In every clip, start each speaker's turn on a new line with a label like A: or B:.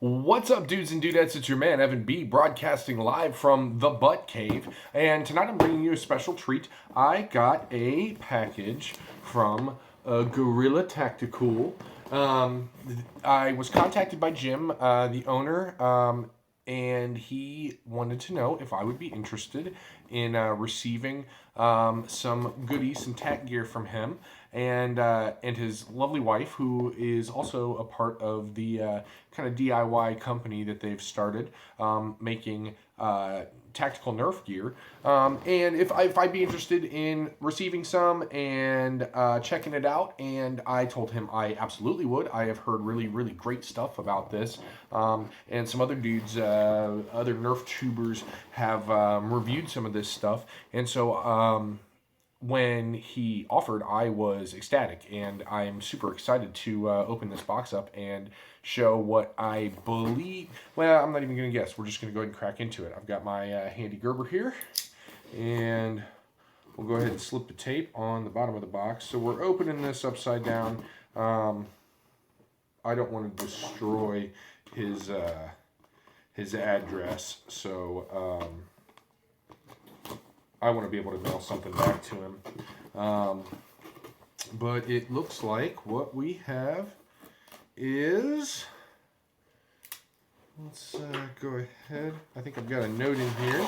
A: What's up, dudes and dudettes? It's your man, Evan B., broadcasting live from the Butt Cave. And tonight I'm bringing you a special treat. I got a package from Gorilla-tacticool. I was contacted by Jim, the owner, and he wanted to know if I would be interested in receiving some goodies, some tack gear from him, and his lovely wife, who is also a part of the kind of DIY company that they've started, making tactical Nerf gear. And if I'd be interested in receiving some and checking it out, and I told him I absolutely would. I have heard really, really great stuff about this. And some other dudes, other Nerf tubers, have reviewed some of this stuff. And so when he offered, I was ecstatic, and I'm super excited to open this box up and show what I believe. Well, I'm not even going to guess. We're just going to go ahead and crack into it. I've got my handy Gerber here, and we'll go ahead and slip the tape on the bottom of the box. So we're opening this upside down. I don't want to destroy his address, so I want to be able to mail something back to him. But it looks like what we have is, let's go ahead. I think I've got a note in here.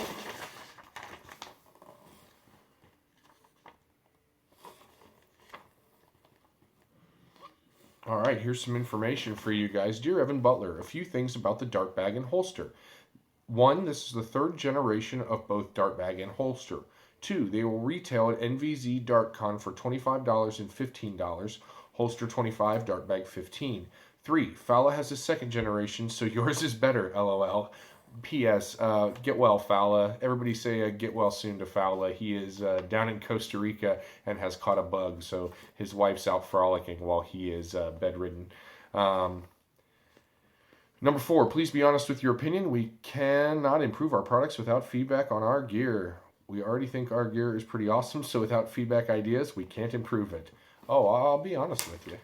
A: All right, here's some information for you guys. Dear Evan Butler, a few things about the dart bag and holster. 1, this is the 3rd generation of both dart bag and holster. 2, they will retail at NVZ DartCon for $25 and $15, holster $25, dart bag $15. 3, Fowler has a 2nd generation, so yours is better, LOL. P.S. Get well, Fowler. Everybody say get well soon to Fowler. He is down in Costa Rica and has caught a bug, so his wife's out frolicking while he is bedridden. Number 4, please be honest with your opinion. We cannot improve our products without feedback on our gear. We already think our gear is pretty awesome, so without feedback ideas, we can't improve it. Oh, I'll be honest with you.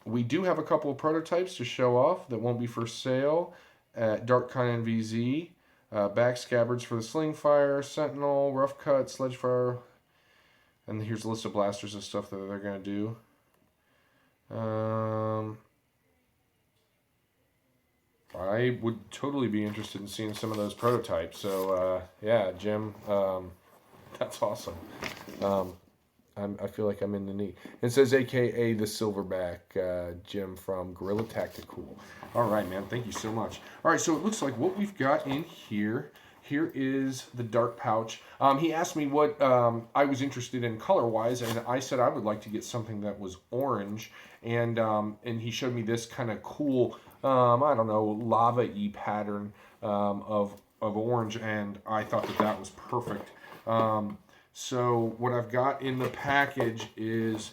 A: We do have a couple of prototypes to show off that won't be for sale at DartCon NVZ. Back scabbards for the sling fire, sentinel, rough cut, sledge fire, and here's a list of blasters and stuff that they're going to do. I would totally be interested in seeing some of those prototypes. So, yeah, Jim, that's awesome. I feel like I'm in the knee. It says AKA the Silverback, Jim from Gorilla-tacticool. All right, man. Thank you so much. All right, so it looks like what we've got in here. Here is the dart pouch. He asked me what I was interested in color-wise, and I said I would like to get something that was orange. And he showed me this kind of cool, I don't know, lava-y pattern of orange, and I thought that was perfect. So what I've got in the package is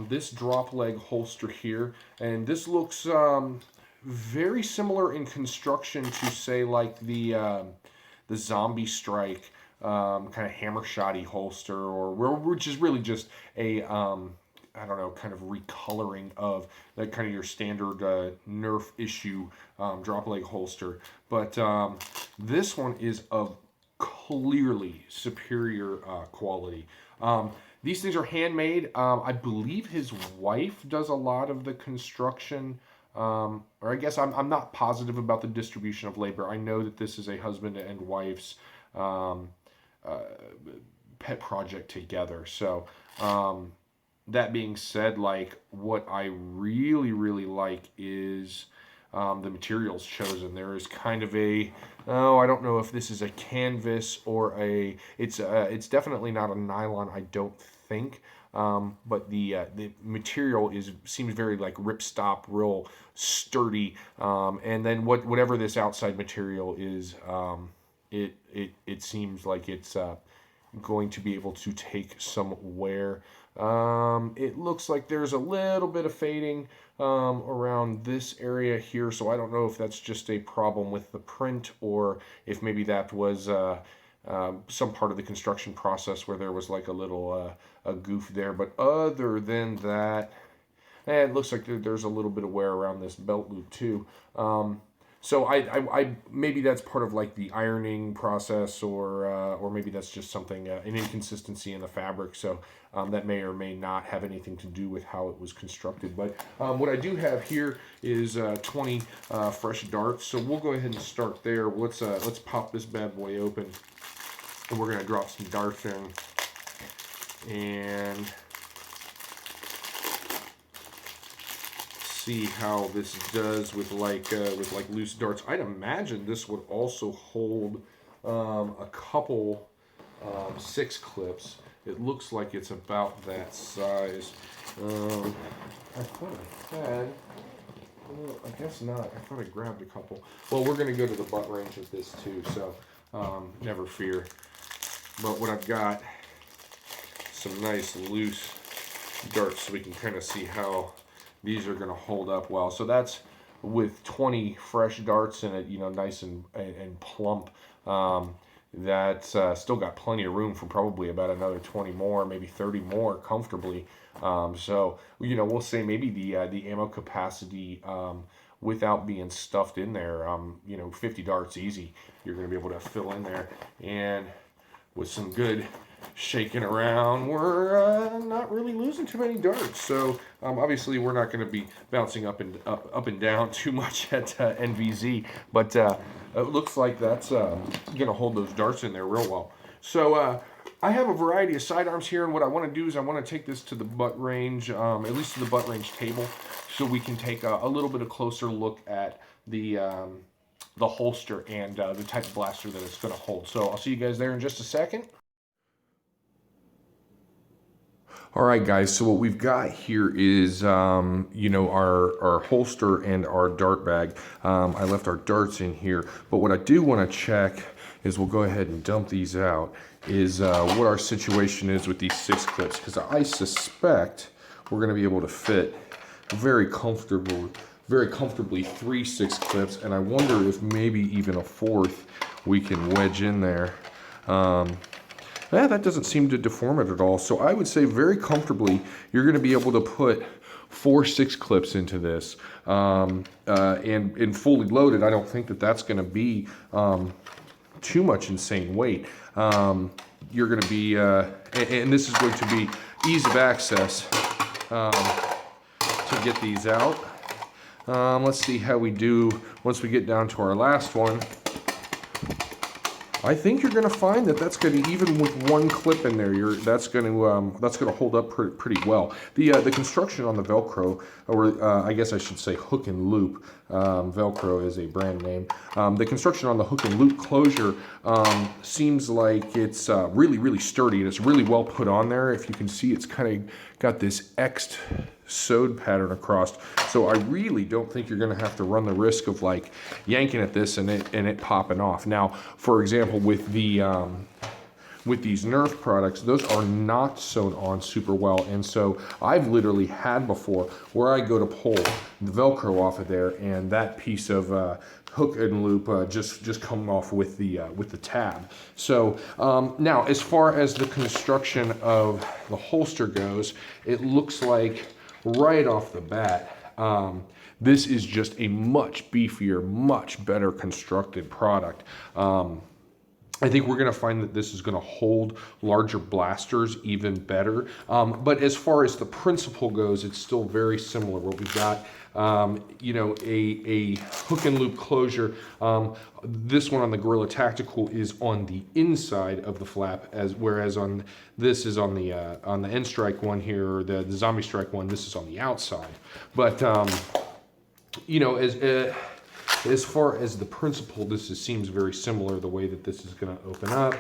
A: this drop leg holster here, and this looks very similar in construction to, say, like the Zombie Strike kind of hammer shotty holster, or which is really just a I don't know, kind of recoloring of that kind of your standard Nerf issue drop leg holster. But this one is of clearly superior quality. These things are handmade. I believe his wife does a lot of the construction, or I guess I'm not positive about the distribution of labor. I know that this is a husband and wife's pet project together. So that being said, like, what I really, really like is the materials chosen. There is kind of a, I don't know if this is a canvas or it's definitely not a nylon, I don't think. But the material seems very like ripstop, real sturdy. And then whatever this outside material is, it seems like it's going to be able to take some wear. It looks like there's a little bit of fading around this area here, so I don't know if that's just a problem with the print or if maybe that was some part of the construction process where there was like a little a goof there. But other than that, And it looks like there's a little bit of wear around this belt loop too. So I maybe that's part of like the ironing process, or maybe that's just something an inconsistency in the fabric. So that may or may not have anything to do with how it was constructed. But what I do have here is 20 fresh darts. So we'll go ahead and start there. Let's pop this bad boy open, and we're gonna drop some darts in, and see how this does with like loose darts. I'd imagine this would also hold a couple 6 clips. It looks like it's about that size. I thought I had. Well, I guess not. I thought I grabbed a couple. Well, we're going to go to the butt range with this too, so never fear. But what I've got, some nice loose darts, so we can kind of see how these are going to hold up well. So that's with 20 fresh darts in it, you know, nice and plump. That's still got plenty of room for probably about another 20 more, maybe 30 more comfortably. So, you know, we'll say maybe the ammo capacity without being stuffed in there, you know, 50 darts easy, you're going to be able to fill in there. And with some good shaking around, we're not really losing too many darts. So obviously we're not going to be bouncing up and down too much at NVZ, but it looks like that's going to hold those darts in there real well. So I have a variety of sidearms here, and what I want to do is I want to take this to the butt range, at least to the butt range table, so we can take a little bit of closer look at the holster and the type of blaster that it's going to hold. So I'll see you guys there in just a second. All right, guys, so what we've got here is, you know, our holster and our dart bag. I left our darts in here, but what I do want to check is, we'll go ahead and dump these out, is what our situation is with these 6 clips, because I suspect we're going to be able to fit very comfortably 3 6 clips, and I wonder if maybe even a 4th we can wedge in there. Yeah, that doesn't seem to deform it at all. So I would say very comfortably, you're going to be able to put 4 6 clips into this. And fully loaded, I don't think that that's going to be too much insane weight. You're going to be, and this is going to be ease of access to get these out. Let's see how we do once we get down to our last one. I think you're going to find that that's going to, even with 1 clip in there, that's going to hold up pretty well. The construction on the Velcro, or I guess I should say hook and loop, Velcro is a brand name. The construction on the hook and loop closure seems like it's really sturdy, and it's really well put on there. If you can see, it's kind of got this X'd sewed pattern across. So I really don't think you're going to have to run the risk of like yanking at this and it popping off. Now, for example, with the with these Nerf products, those are not sewn on super well, and so I've literally had before where I go to pull the Velcro off of there, and that piece of hook and loop just coming off with the tab. So now, as far as the construction of the holster goes, it looks like right off the bat, this is just a much beefier, much better constructed product. I think we're going to find that this is going to hold larger blasters even better. But as far as the principle goes, it's still very similar. What we've got, you know, a hook and loop closure. This one on the Gorilla-tacticool is on the inside of the flap, whereas on this is on the N-Strike one here, or the Zombie Strike one, this is on the outside. But you know, as far as the principle, seems very similar, the way that this is going to open up.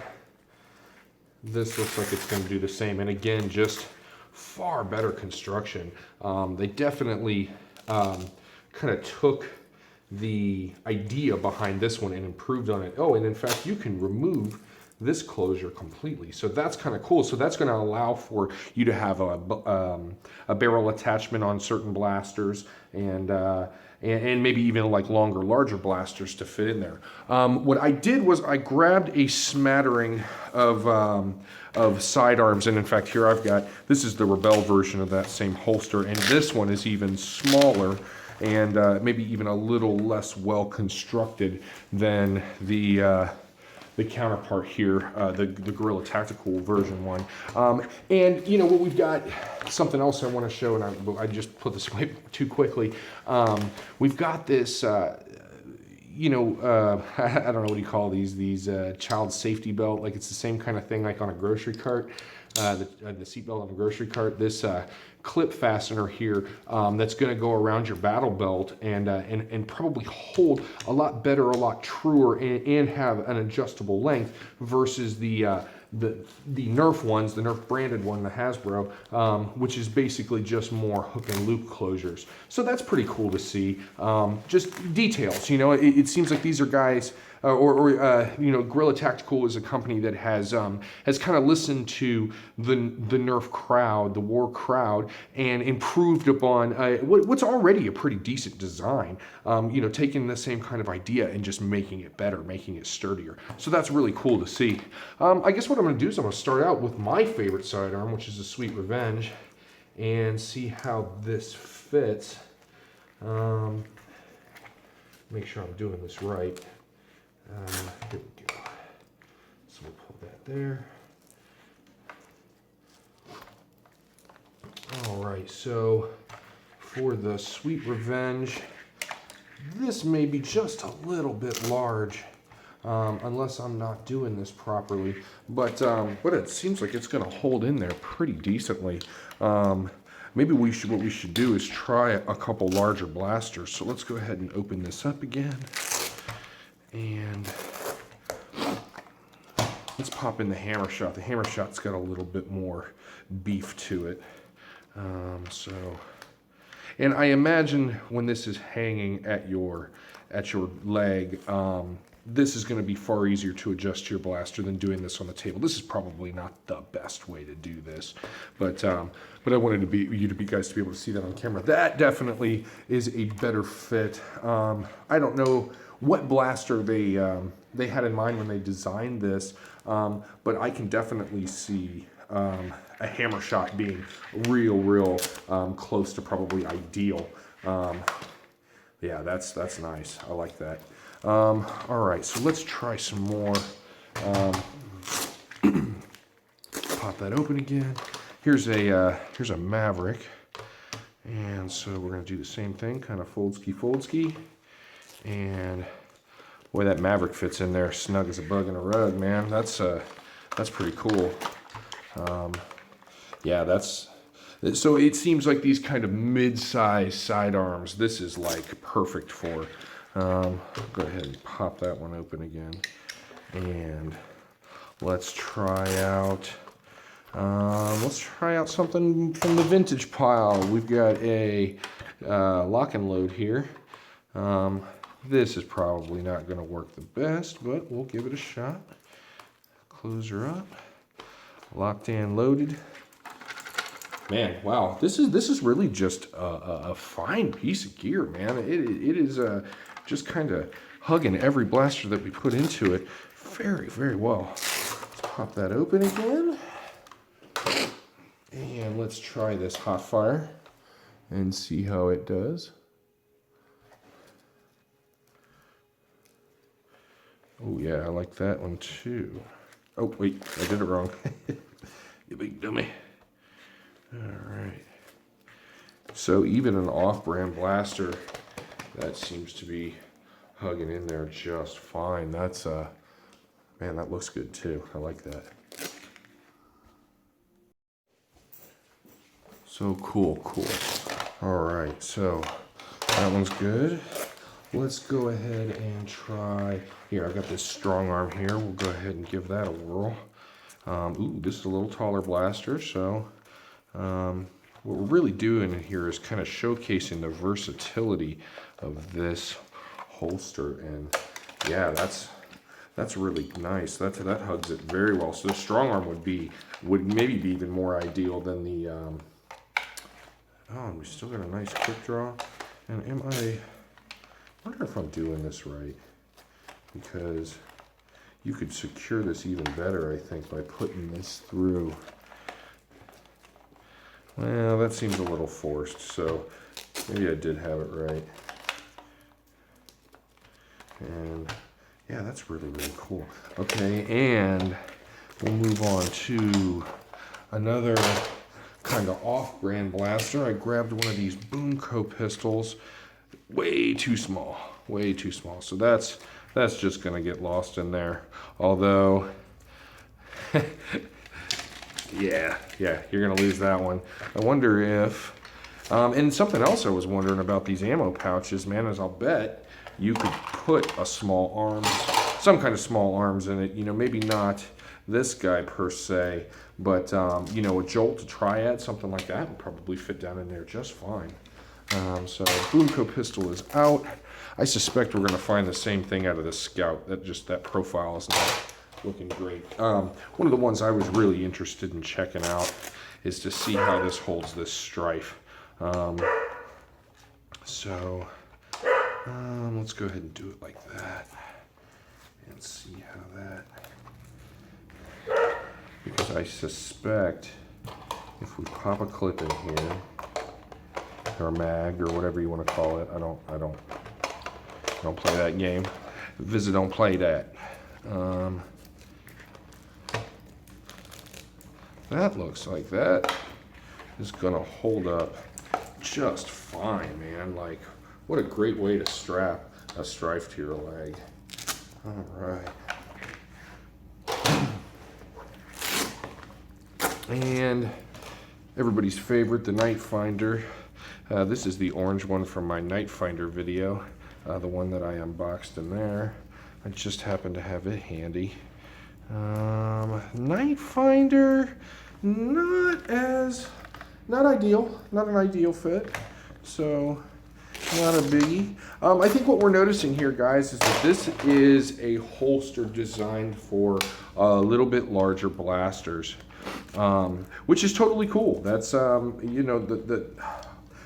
A: This looks like it's going to do the same. And again, just far better construction. They definitely kind of took the idea behind this one and improved on it. Oh, and in fact, you can remove this closure completely. So that's kind of cool. So that's going to allow for you to have a barrel attachment on certain blasters, and maybe even like longer, larger blasters to fit in there. What I did was I grabbed a smattering of sidearms, and in fact here I've got, this is the Rebel version of that same holster, and this one is even smaller and maybe even a little less well constructed than the counterpart here, the Gorilla-tacticool version 1. And you know what, we've got something else I want to show, and I just put this away too quickly. We've got this, you know, I don't know what you call these child safety belt, like it's the same kind of thing like on a grocery cart, the seat belt on a grocery cart. This clip fastener here that's going to go around your battle belt and probably hold a lot better, a lot truer, and have an adjustable length versus the Nerf ones, the Nerf branded one, the Hasbro, which is basically just more hook and loop closures. So that's pretty cool to see. Just details, you know. It seems like these are guys, you know, Gorilla-tacticool is a company that has kind of listened to the Nerf crowd, the war crowd, and improved upon what's already a pretty decent design. You know, taking the same kind of idea and just making it better, making it sturdier. So that's really cool to see. I guess what I'm going to do is I'm going to start out with my favorite sidearm, which is the Sweet Revenge, and see how this fits. Make sure I'm doing this right. Here we go. So we'll pull that there. All right, so for the Sweet Revenge, this may be just a little bit large, unless I'm not doing this properly. But it seems like it's going to hold in there pretty decently. Maybe what we should do is try a couple larger blasters. So let's go ahead and open this up again. And let's pop in the hammer shot. The hammer shot's got a little bit more beef to it. And I imagine when this is hanging at your leg, this is going to be far easier to adjust to your blaster than doing this on the table. This is probably not the best way to do this, but I wanted you guys to be able to see that on camera. That definitely is a better fit. I don't know what blaster they had in mind when they designed this, but I can definitely see a hammer shot being real close to probably ideal. Yeah, that's nice. I like that. All right, so let's try some more. Pop that open again. Here's a Maverick, and so we're gonna do the same thing, kind of fold-ski, and boy, that Maverick fits in there snug as a bug in a rug, man. That's pretty cool. Yeah, so it seems like these kind of mid-size sidearms, this is like perfect for. Go ahead and pop that one open again, and let's try out something from the vintage pile. We've got a lock and load here. This is probably not going to work the best, but we'll give it a shot. Close her up. Locked and loaded. Man, wow, this is really just a fine piece of gear, man. It is just kind of hugging every blaster that we put into it very well. Let's pop that open again, and let's try this hot fire and see how it does. Oh yeah, I like that one too. Oh wait, I did it wrong. You big dummy. All right. So even an off-brand blaster, that seems to be hugging in there just fine. That's man, that looks good too. I like that. So cool. All right, so that one's good. Let's go ahead and try. Here, I've got this strong arm here. We'll go ahead and give that a whirl. Ooh, this is a little taller blaster, so what we're really doing here is kind of showcasing the versatility of this holster, and yeah, that's That's really nice. That hugs it very well. So the strong arm would maybe be even more ideal than the. Oh, we still got a nice quick draw. And I wonder if I'm doing this right, because you could secure this even better, I think, by putting this through. Well, that seems a little forced, so maybe I did have it right. And yeah, that's really, really cool. Okay, and we'll move on to another kind of off-brand blaster. I grabbed one of these Boomco pistols. Way too small, way too small. So that's just gonna get lost in there. Although, yeah, you're gonna lose that one. I wonder if, and something else I was wondering about these ammo pouches, man, is I'll bet you could put a small arms, some kind of small arms in it. You know, maybe not this guy per se, but you know, a Jolt, a Triad, something like that would probably fit down in there just fine. So Boomco pistol is out. I suspect we're going to find the same thing out of the Scout. That profile is not looking great. One of the ones I was really interested in checking out is to see how this holds this strife. Let's go ahead and do it like that and see how that. Because I suspect if we pop a clip in here, or mag, or whatever you want to call it. I don't play that game. Visit don't play that. That looks like that is gonna hold up just fine, man. Like, what a great way to strap a strife to your leg. All right. And everybody's favorite, the Night Finder. This is the orange one from my Night Finder video, the one that I unboxed in there. I just happen to have it handy. Night Finder, not ideal, not an ideal fit, so not a biggie. I think what we're noticing here, guys, is that this is a holster designed for a little bit larger blasters, which is totally cool. That's, you know,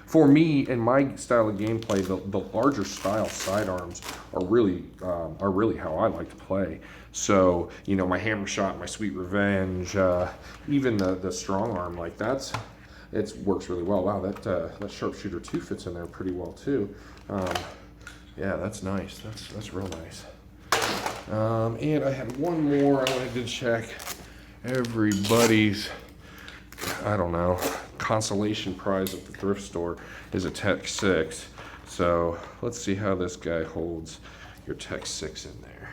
A: for me and my style of gameplay, the larger style sidearms are really how I like to play. So, you know, my hammer shot, my sweet revenge, even the strong arm, like it works really well. Wow, that sharpshooter 2 fits in there pretty well too. Yeah, that's nice. That's real nice. And I had one more I wanted to check. Everybody's, I don't know, consolation prize at the thrift store is a Tech 6. So let's see how this guy holds your Tech 6 in there.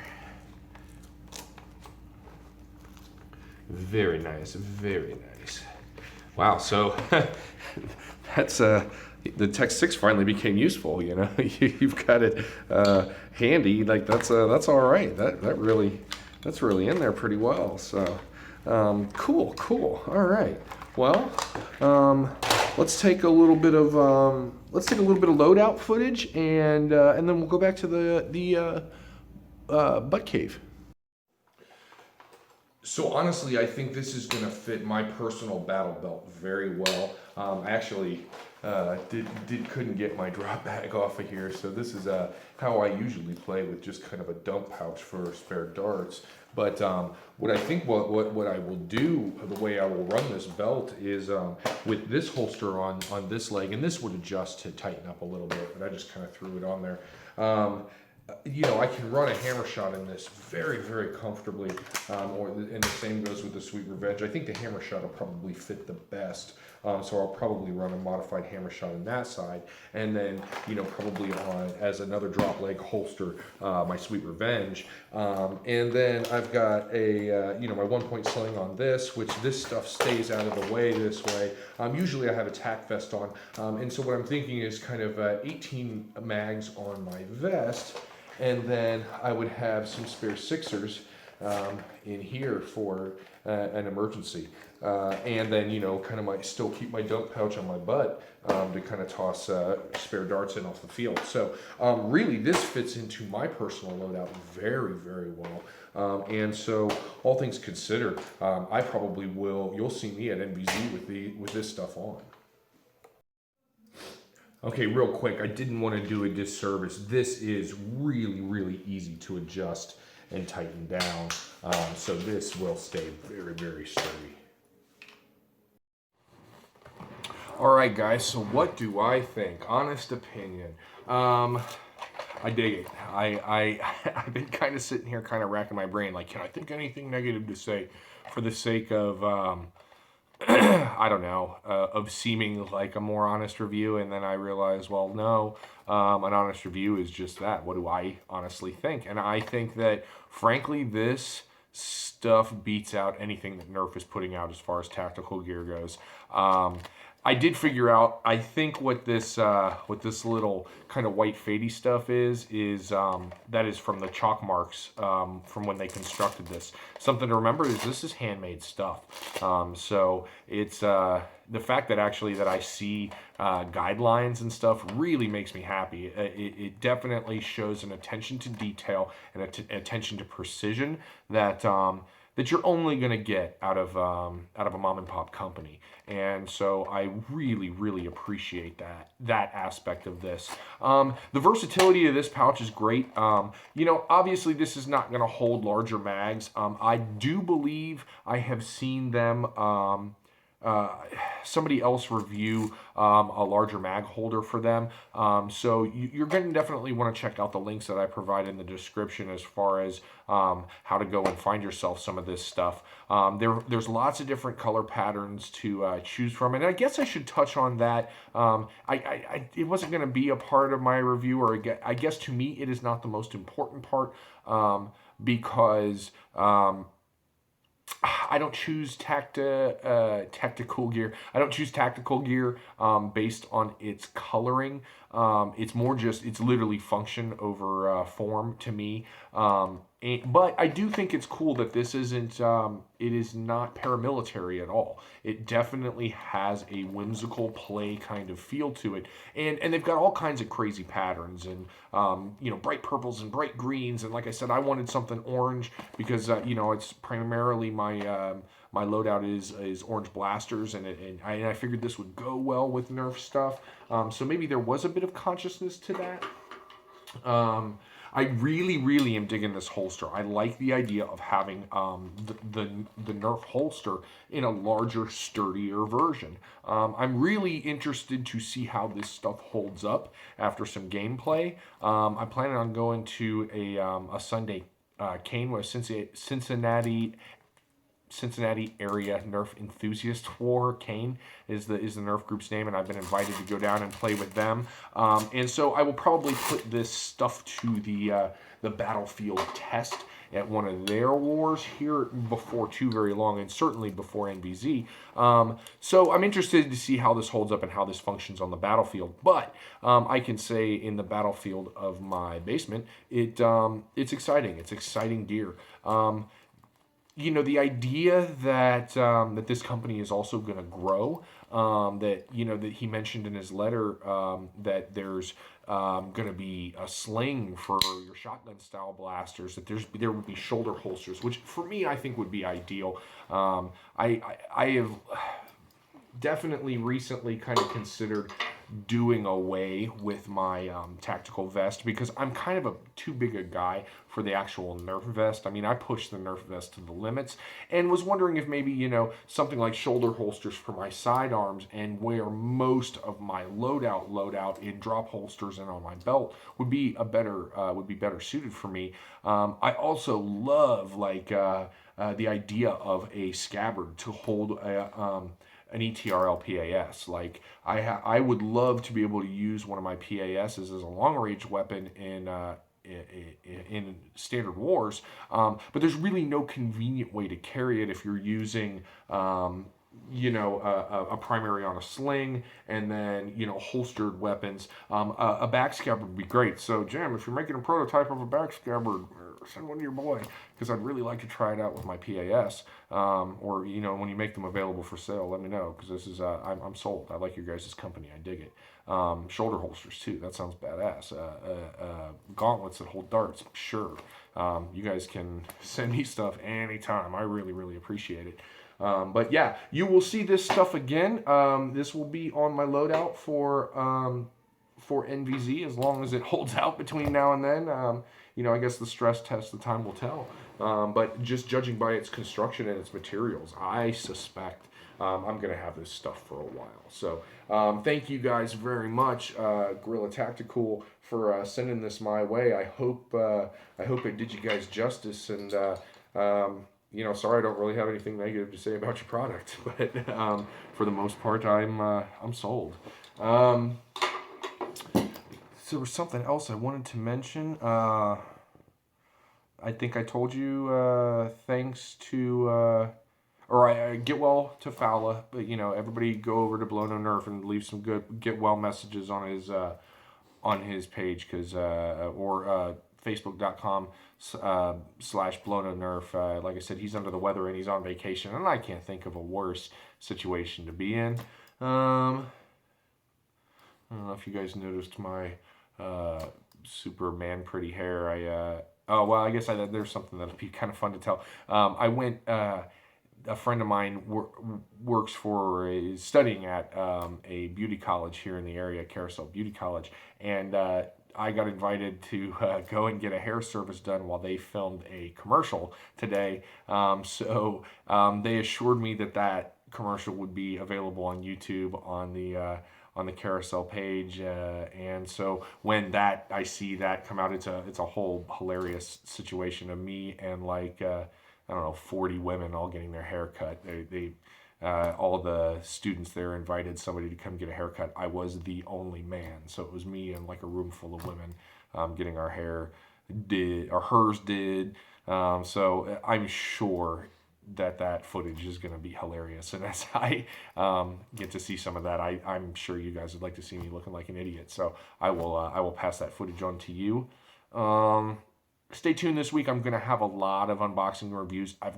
A: Very nice, very nice. Wow, so that's the Tech 6 finally became useful, you know. You've got it handy, like that's all right. That's really in there pretty well. So cool. All right. Well, let's take a little bit of loadout footage, and then we'll go back to the butt cave. So honestly, I think this is going to fit my personal battle belt very well. I actually couldn't get my drop bag off of here, so this is how I usually play, with just kind of a dump pouch for spare darts. But what I think what I will do, the way I will run this belt is with this holster on this leg, and this would adjust to tighten up a little bit, but I just kind of threw it on there. You know, I can run a hammer shot in this very, very comfortably, and the same goes with the Sweet Revenge. I think the hammer shot will probably fit the best, so I'll probably run a modified hammer shot on that side, and then, you know, probably on as another drop leg holster, my Sweet Revenge, and then I've got a, you know, my 1-point sling on this, which this stuff stays out of the way this way. Usually I have a tack vest on, and so what I'm thinking is kind of 18 mags on my vest. And then I would have some spare sixers in here for an emergency. And then, kind of might still keep my dunk pouch on my butt to kind of toss spare darts in off the field. So really, this fits into my personal loadout very, very well. And so, all things considered, I probably will. You'll see me at NBZ with this stuff on. Okay, real quick, I didn't want to do a disservice. This is really, really easy to adjust and tighten down. So this will stay very, very sturdy. All right, guys, so what do I think? Honest opinion. I dig it. I've been kind of sitting here kind of racking my brain, like, can I think anything negative to say for the sake of, I don't know, of seeming like a more honest review, and then I realized, well, no, an honest review is just that. What do I honestly think? And I think that, frankly, this stuff beats out anything that Nerf is putting out as far as tactical gear goes. I did figure out, I think what this little kind of white fadey stuff is that is from the chalk marks from when they constructed this. Something to remember is this is handmade stuff. So it's the fact that actually that I see guidelines and stuff really makes me happy. It definitely shows an attention to detail and attention to precision that that you're only going to get out of a mom and pop company. And so I really, really appreciate that aspect of this. The versatility of this pouch is great. Obviously this is not going to hold larger mags. I do believe I have seen them somebody else review a larger mag holder for them. So you're going to definitely want to check out the links that I provide in the description as far as how to go and find yourself some of this stuff. There's lots of different color patterns to choose from, and I guess I should touch on that. It wasn't going to be a part of my review, or I guess to me it is not the most important part because I don't choose tactical gear. I don't choose tactical gear based on its coloring. It's more just, it's literally function over form to me. But I do think it's cool that this isn't, it is not paramilitary at all. It definitely has a whimsical play kind of feel to it. And they've got all kinds of crazy patterns and, bright purples and bright greens. And like I said, I wanted something orange because, it's primarily my loadout is orange blasters, and I figured this would go well with Nerf stuff. So maybe there was a bit of consciousness to that. I really, really am digging this holster. I like the idea of having the Nerf holster in a larger, sturdier version. I'm really interested to see how this stuff holds up after some gameplay. I'm planning on going to a Sunday cane with Cincinnati area Nerf Enthusiast War. Kane is the Nerf group's name, and I've been invited to go down and play with them. And so I will probably put this stuff to the battlefield test at one of their wars here before too very long, and certainly before NBZ. So I'm interested to see how this holds up and how this functions on the battlefield. But I can say in the battlefield of my basement, it's exciting. It's exciting gear. The idea that that this company is also going to grow, that he mentioned in his letter that there's going to be a sling for your shotgun style blasters, that there would be shoulder holsters, which for me I think would be ideal. I have definitely recently kind of considered doing away with my tactical vest because I'm kind of too big a guy for the actual Nerf vest. I mean, I push the Nerf vest to the limits and was wondering if maybe, something like shoulder holsters for my sidearms and where most of my loadout in drop holsters and on my belt would be better suited for me. I also love the idea of a scabbard to hold an ETRL PAS. Like I would love to be able to use one of my PASs as a long range weapon in standard wars, but there's really no convenient way to carry it if you're using a primary on a sling, and then holstered weapons. A back scabbard would be great. So Jim, if you're making a prototype of a back scabbard, send one to your boy, because I'd really like to try it out with my PAS. Or when you make them available for sale, let me know, because this is I'm sold. I like your guys' company. I dig it. Shoulder holsters too. That sounds badass. Gauntlets that hold darts. Sure. You guys can send me stuff anytime. I really, really appreciate it. But yeah, you will see this stuff again. This will be on my loadout for NVZ as long as it holds out between now and then. I guess the stress test, the time will tell. But just judging by its construction and its materials, I suspect I'm going to have this stuff for a while. So thank you guys very much, Gorilla-tacticool, for sending this my way. I hope it did you guys justice. And sorry I don't really have anything negative to say about your product, but for the most part, I'm sold. So there was something else I wanted to mention. I think I told you, thanks to, or I get well to Fowler, but everybody go over to Blow No Nerf and leave some good get well messages on his page, because or facebook.com / Blow No Nerf. Like I said, he's under the weather and he's on vacation, and I can't think of a worse situation to be in. I don't know if you guys noticed my Superman pretty hair. Oh, well, I guess there's something that'll be kind of fun to tell. I went, a friend of mine is studying at a beauty college here in the area, Carousel Beauty College, and I got invited to go and get a hair service done while they filmed a commercial today. So they assured me that commercial would be available on YouTube on the Carousel page, and so when I see that come out, it's a whole hilarious situation of me and like I don't know, 40 women all getting their hair cut. They all the students there invited somebody to come get a haircut. I was the only man, so it was me and like a room full of women getting our hair hers did. So I'm sure that footage is going to be hilarious, and as I get to see some of that, I'm sure you guys would like to see me looking like an idiot. So I will pass that footage on to you. Stay tuned this week. I'm going to have a lot of unboxing reviews. I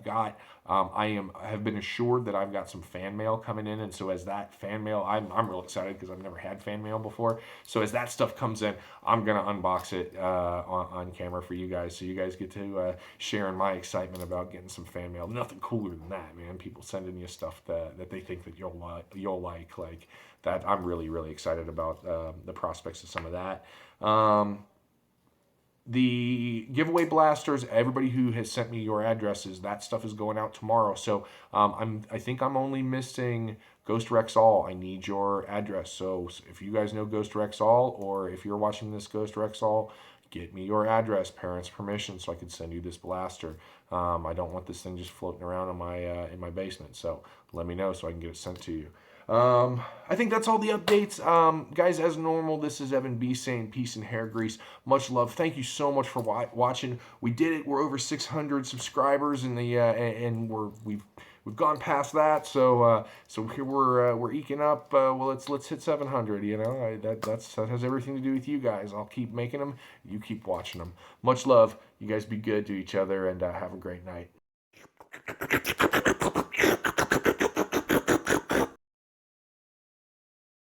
A: have been assured that I've got some fan mail coming in, and so as that fan mail, I'm real excited because I've never had fan mail before. So as that stuff comes in, I'm going to unbox it on camera for you guys, so you guys get to share in my excitement about getting some fan mail. Nothing cooler than that, man. People sending you stuff that they think that you'll like that. I'm really, really excited about the prospects of some of that. The giveaway blasters, everybody who has sent me your addresses, that stuff is going out tomorrow. So I think I'm only missing Ghost Rexall. I need your address. So if you guys know Ghost Rexall, or if you're watching this Ghost Rexall, get me your address, parents' permission, so I can send you this blaster. I don't want this thing just floating around in my basement. So let me know so I can get it sent to you. I think that's all the updates. Guys, as normal, this is Evan B saying peace and hair grease. Much love. Thank you so much for watching. We did it. We're over 600 subscribers, and we've gone past that. So here we're eking up. Well, let's hit 700. That has everything to do with you guys. I'll keep making them. You keep watching them. Much love. You guys be good to each other, and have a great night.